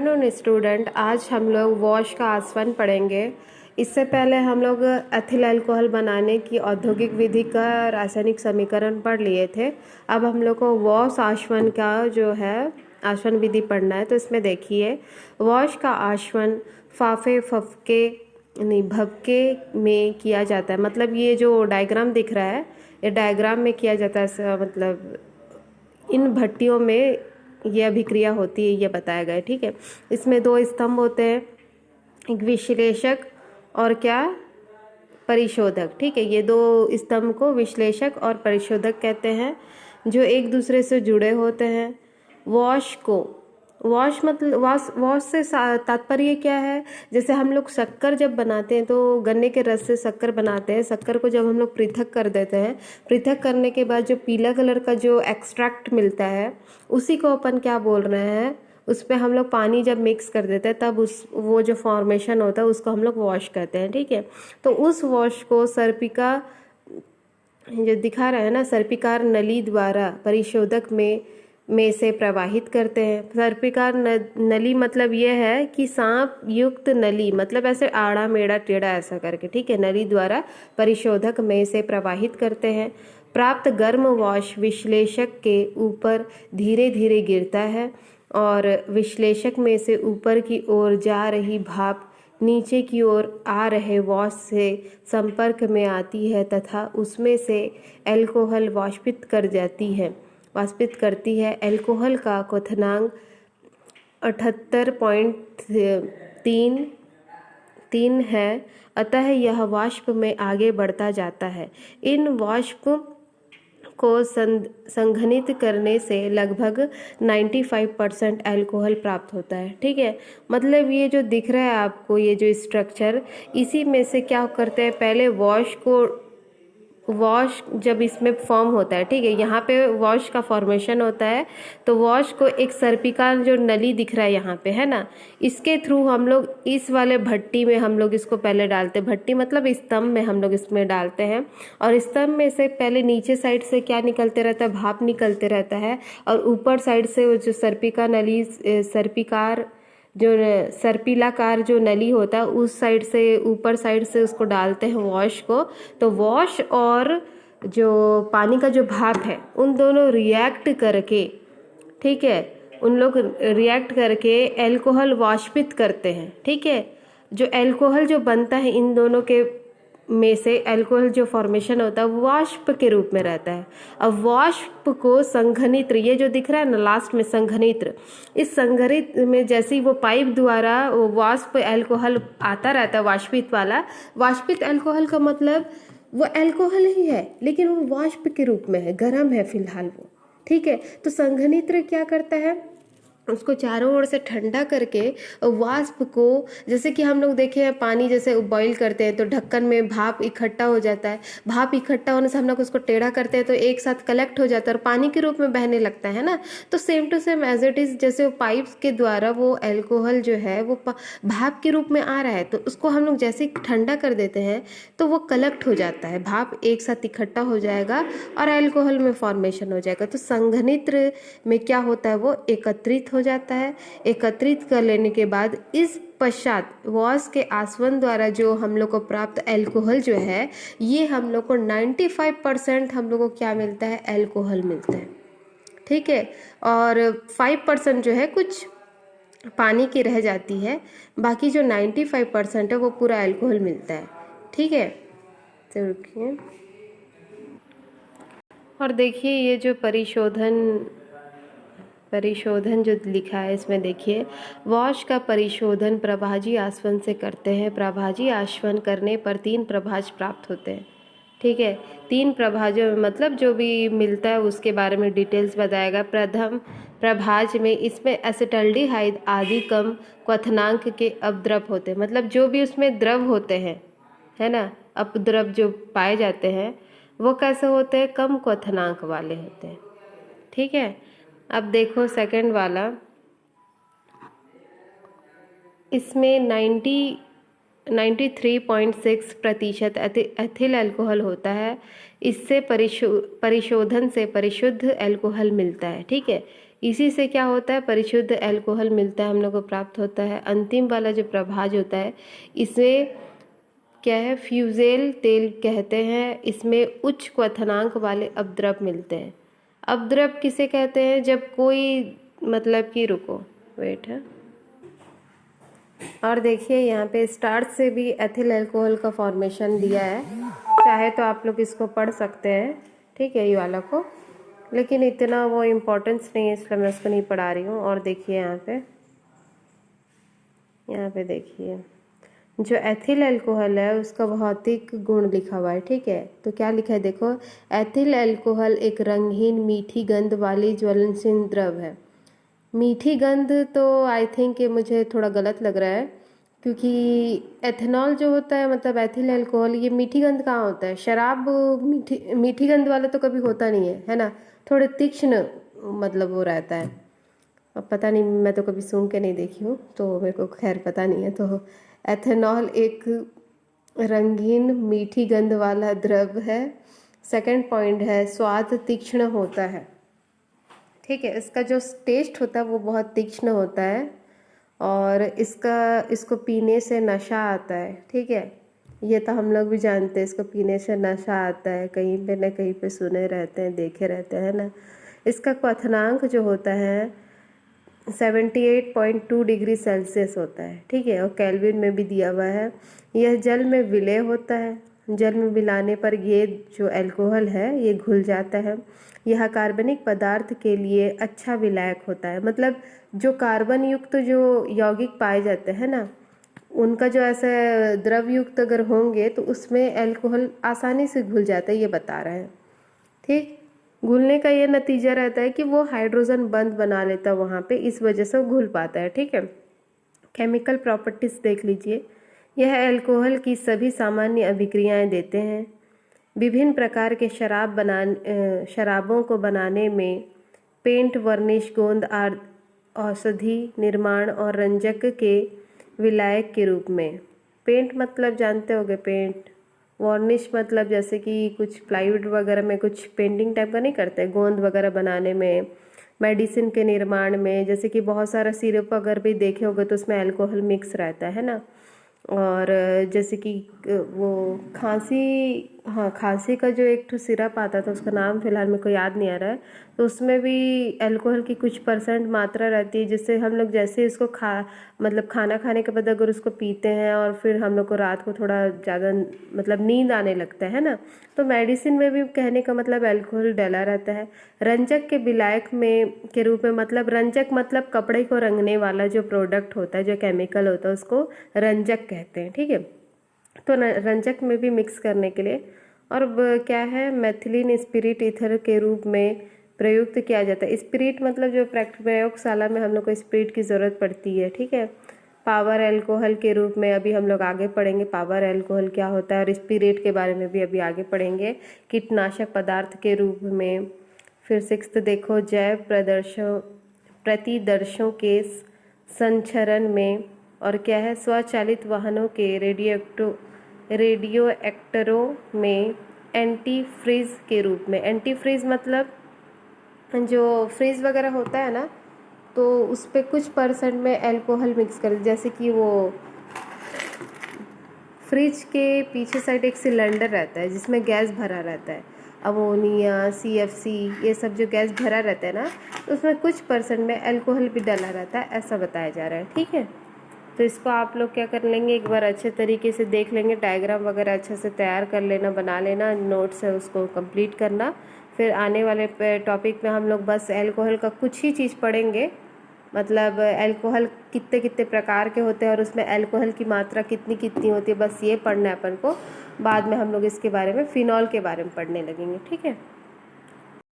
नून student, आज हम लोग वॉश का आसवन पढ़ेंगे। इससे पहले हम लोग एथिल अल्कोहल बनाने की औद्योगिक विधि का रासायनिक समीकरण पढ़ लिए थे। अब हम लोग को वॉश आसवन का जो है आसवन विधि पढ़ना है। तो इसमें देखिए, वॉश का आसवन फाफे फफके नहीं भभके में किया जाता है। मतलब ये जो डायग्राम दिख रहा है, ये डायग्राम में किया जाता है। मतलब इन भट्टियों में ये अभिक्रिया होती है, ये बताया गया है। ठीक है, इसमें दो स्तंभ होते हैं, एक विश्लेषक और क्या, परिशोधक। ठीक है, ये दो स्तंभ को विश्लेषक और परिशोधक कहते हैं, जो एक दूसरे से जुड़े होते हैं। वॉश मतलब वॉश से तात्पर्य क्या है? जैसे हम लोग शक्कर जब बनाते हैं तो गन्ने के रस से शक्कर बनाते हैं। शक्कर को जब हम लोग पृथक कर देते हैं, पृथक करने के बाद जो पीला कलर का जो एक्सट्रैक्ट मिलता है, उसी को अपन क्या बोल रहे हैं, उस पर हम लोग पानी जब मिक्स कर देते हैं तब वो जो फॉर्मेशन होता है उसको हम लोग वॉश कहते हैं। ठीक है, तो उस वॉश को सर्पिका जो दिखा रहा है ना, सर्पिकार नली द्वारा परिशोधक में से प्रवाहित करते हैं। सर्पिकार नली मतलब ये है कि सांप युक्त नली, मतलब ऐसे आड़ा मेड़ा टेढ़ा ऐसा करके। ठीक है, नली द्वारा परिशोधक में से प्रवाहित करते हैं। प्राप्त गर्म वॉश विश्लेषक के ऊपर धीरे धीरे गिरता है और विश्लेषक में से ऊपर की ओर जा रही भाप नीचे की ओर आ रहे वॉश से संपर्क में आती है तथा उसमें से अल्कोहल वाष्पित करती है। अल्कोहल का क्वथनांक 78.3 है, अतः यह वाष्प में आगे बढ़ता जाता है। इन वाष्प को संघनित करने से लगभग 95% अल्कोहल प्राप्त होता है। ठीक है, मतलब ये जो दिख रहा है आपको, ये जो स्ट्रक्चर, इसी में से क्या करते हैं, पहले वॉश जब इसमें फॉर्म होता है, ठीक है, यहाँ पे वॉश का फॉर्मेशन होता है, तो वॉश को एक सर्पिका जो नली दिख रहा है यहाँ पे, है ना, इसके थ्रू हम लोग इस वाले भट्टी में हम लोग इसको पहले डालते हैं। भट्टी मतलब स्तंभ में हम लोग इसमें डालते हैं, और स्तंभ में से पहले नीचे साइड से क्या निकलते रहता है, भाप निकलते रहता है, और ऊपर साइड से वो जो सर्पिलाकार जो नली होता है, उस साइड से, ऊपर साइड से उसको डालते हैं वॉश को। तो वॉश और जो पानी का जो भाप है, उन दोनों रिएक्ट करके, ठीक है, उन लोग रिएक्ट करके अल्कोहल वाष्पित करते हैं। ठीक है, जो अल्कोहल जो बनता है इन दोनों के में से, अल्कोहल जो फॉर्मेशन होता है वाष्प के रूप में रहता है। अब वाष्प को संघनित्र, ये जो दिख रहा है ना लास्ट में संघनित्र, इस संघनित में जैसे ही वो पाइप द्वारा वो वाष्प अल्कोहल आता रहता है, वाष्पित वाला, वाष्पित अल्कोहल का मतलब वो अल्कोहल ही है लेकिन वो वाष्प के रूप में है, गर्म है फिलहाल वो। ठीक है, तो संघनित्र क्या करता है, उसको चारों ओर से ठंडा करके वाष्प को, जैसे कि हम लोग देखे हैं पानी जैसे बॉईल करते हैं तो ढक्कन में भाप इकट्ठा हो जाता है, भाप इकट्ठा होने से हम लोग उसको टेढ़ा करते हैं तो एक साथ कलेक्ट हो जाता है और पानी के रूप में बहने लगता है ना। तो same to same as it is, जैसे वो पाइप्स के द्वारा वो अल्कोहल जो है वो भाप के रूप में आ रहा है, तो उसको हम लोग जैसे ठंडा कर देते हैं तो वो कलेक्ट हो जाता है, भाप एक साथ इकट्ठा हो जाएगा और अल्कोहल में फॉर्मेशन हो जाएगा। तो संघनित्र में क्या होता है, वो एकत्रित हो जाता है। एकत्रित कर लेने के बाद इस पश्चात वॉश के आसवन द्वारा जो हम लोग को प्राप्त अल्कोहल जो है, ये हम लोग को 95% हम लोग को क्या मिलता है, अल्कोहल मिलता है। ठीक है, और 5% जो है कुछ पानी की रह जाती है, बाकी जो 95% है वो पूरा अल्कोहल मिलता है। ठीक है, तो रुकिए और देखिए, ये जो परिशोधन जो लिखा है इसमें देखिए, वॉश का परिशोधन प्रभाजी आसवन से करते हैं। प्रभाजी आसवन करने पर 3 प्रभाज प्राप्त होते हैं। ठीक है, 3 प्रभाज मतलब जो भी मिलता है उसके बारे में डिटेल्स बताएगा। प्रथम प्रभाज में इसमें एसिटल्डिहाइड आदि कम क्वथनांक के अपद्रव होते हैं, मतलब जो भी उसमें द्रव होते हैं, है ना, अपद्रव जो पाए जाते हैं वो कैसे होते हैं, कम क्वथनांक वाले होते हैं। ठीक है, अब देखो सेकंड वाला, इसमें 93.6% एथिल अल्कोहल होता है। इससे परिशोधन से परिशुद्ध अल्कोहल मिलता है। ठीक है, इसी से क्या होता है, परिशुद्ध अल्कोहल मिलता है, हम लोग को प्राप्त होता है। अंतिम वाला जो प्रभाज होता है, इसमें क्या है, फ्यूजेल तेल कहते हैं। इसमें उच्च क्वथनांक वाले अपद्रव मिलते हैं। अपद्रव किसे कहते हैं, जब कोई मतलब कि, रुको वेट है, और देखिए यहाँ पे स्टार्च से भी एथिल अल्कोहल का फॉर्मेशन दिया है। चाहे तो आप लोग इसको पढ़ सकते हैं, ठीक है, ये वाला को, लेकिन इतना वो इम्पोर्टेंस नहीं है, इसलिए मैं उसको नहीं पढ़ा रही हूँ। और देखिए यहाँ पे देखिए जो एथिल अल्कोहल है उसका भौतिक गुण लिखा हुआ है, ठीक है। तो क्या लिखा है देखो, एथिल अल्कोहल एक रंगहीन मीठी गंध वाली ज्वलनशील द्रव है। मीठी गंध तो आई थिंक ये मुझे थोड़ा गलत लग रहा है, क्योंकि एथेनॉल जो होता है मतलब एथिल अल्कोहल, ये मीठी गंध कहाँ होता है। शराब मीठी गंध वाला तो कभी होता नहीं है ना, थोड़े तीक्ष्ण मतलब वो रहता है। अब पता नहीं, मैं तो कभी सूंघ के नहीं देखी हूँ, तो मेरे को खैर पता नहीं है। तो एथेनॉल एक रंगीन मीठी गंध वाला द्रव है। सेकंड पॉइंट है, स्वाद तीक्ष्ण होता है, ठीक है। इसका जो टेस्ट होता है वो बहुत तीक्ष्ण होता है, और इसको पीने से नशा आता है, ठीक है। ये तो हम लोग भी जानते हैं, इसको पीने से नशा आता है, कहीं पे न कहीं पे सुने रहते हैं, देखे रहते हैं ना। इसका क्वथनांक जो होता है 78.2 डिग्री सेल्सियस होता है, ठीक है, और केल्विन में भी दिया हुआ है। यह जल में विलय होता है। जल में मिलाने पर ये जो अल्कोहल है ये घुल जाता है। यह कार्बनिक पदार्थ के लिए अच्छा विलायक होता है। मतलब जो कार्बन युक्त जो यौगिक पाए जाते हैं ना, उनका जो ऐसे द्रव युक्त अगर होंगे तो उसमें अल्कोहल आसानी से घुल जाता है, ये बता रहे हैं, ठीक। घुलने का ये नतीजा रहता है कि वो हाइड्रोजन बंध बना लेता है वहाँ पे, इस वजह से वो घुल पाता है, ठीक है। केमिकल प्रॉपर्टीज देख लीजिए। यह अल्कोहल की सभी सामान्य अभिक्रियाएं देते हैं। विभिन्न प्रकार के शराबों को बनाने में पेंट, वर्निश, गोंद, औषधि निर्माण और रंजक के विलायक के रूप में। पेंट मतलब जानते होंगे, पेंट। वार्निश मतलब जैसे कि कुछ प्लाईवुड वगैरह में कुछ पेंटिंग टाइप का नहीं करते, गोंद वगैरह बनाने में, मेडिसिन के निर्माण में, जैसे कि बहुत सारा सिरप अगर भी देखे होगे तो उसमें अल्कोहल मिक्स रहता है ना। और जैसे कि वो खांसी, हाँ, खांसी का जो एक तो सिरप आता था, उसका नाम फिलहाल मेरे को याद नहीं आ रहा है, तो उसमें भी अल्कोहल की कुछ % मात्रा रहती है, जिससे हम लोग जैसे इसको मतलब खाना खाने के बाद अगर उसको पीते हैं और फिर हम लोग को रात को थोड़ा ज़्यादा मतलब नींद आने लगता है ना, तो मेडिसिन में भी कहने का मतलब अल्कोहल डला रहता है। रंजक के विलायक में के रूप में, मतलब रंजक मतलब कपड़े को रंगने वाला जो प्रोडक्ट होता है, जो केमिकल होता है, उसको रंजक कहते हैं, ठीक है। तो रंजक में भी मिक्स करने के लिए, और क्या है, मेथिलीन स्पिरिट ईथर के रूप में प्रयुक्त किया जाता है। स्पिरिट मतलब जो प्रयोगशाला में हम लोग को स्पिरिट की ज़रूरत पड़ती है, ठीक है। पावर अल्कोहल के रूप में अभी हम लोग आगे पढ़ेंगे, पावर अल्कोहल क्या होता है, और स्पिरिट के बारे में भी अभी आगे पढ़ेंगे। कीटनाशक पदार्थ के रूप में। फिर 6 देखो, जैव प्रतिदर्शों के संचरण में, और क्या है, स्वचालित वाहनों के रेडियो एक्टरों में एंटी फ्रीज के रूप में। एंटी फ्रीज मतलब जो फ्रीज वगैरह होता है ना, तो उस पर कुछ % में अल्कोहल मिक्स कर, जैसे कि वो फ्रिज के पीछे साइड एक सिलेंडर रहता है जिसमें गैस भरा रहता है, अमोनिया, CFC, ये सब जो गैस भरा रहता है ना, तो उसमें कुछ % में अल्कोहल भी डला रहता है, ऐसा बताया जा रहा है, ठीक है। तो इसको आप लोग क्या कर लेंगे, एक बार अच्छे तरीके से देख लेंगे, डायग्राम वगैरह अच्छे से तैयार कर लेना, बना लेना, नोट्स है उसको कंप्लीट करना। फिर आने वाले टॉपिक में हम लोग बस अल्कोहल का कुछ ही चीज़ पढ़ेंगे, मतलब अल्कोहल कितने कितने प्रकार के होते हैं और उसमें अल्कोहल की मात्रा कितनी कितनी होती है, बस ये पढ़ना है अपन को। बाद में हम लोग इसके बारे में, फिनॉल के बारे में पढ़ने लगेंगे, ठीक है।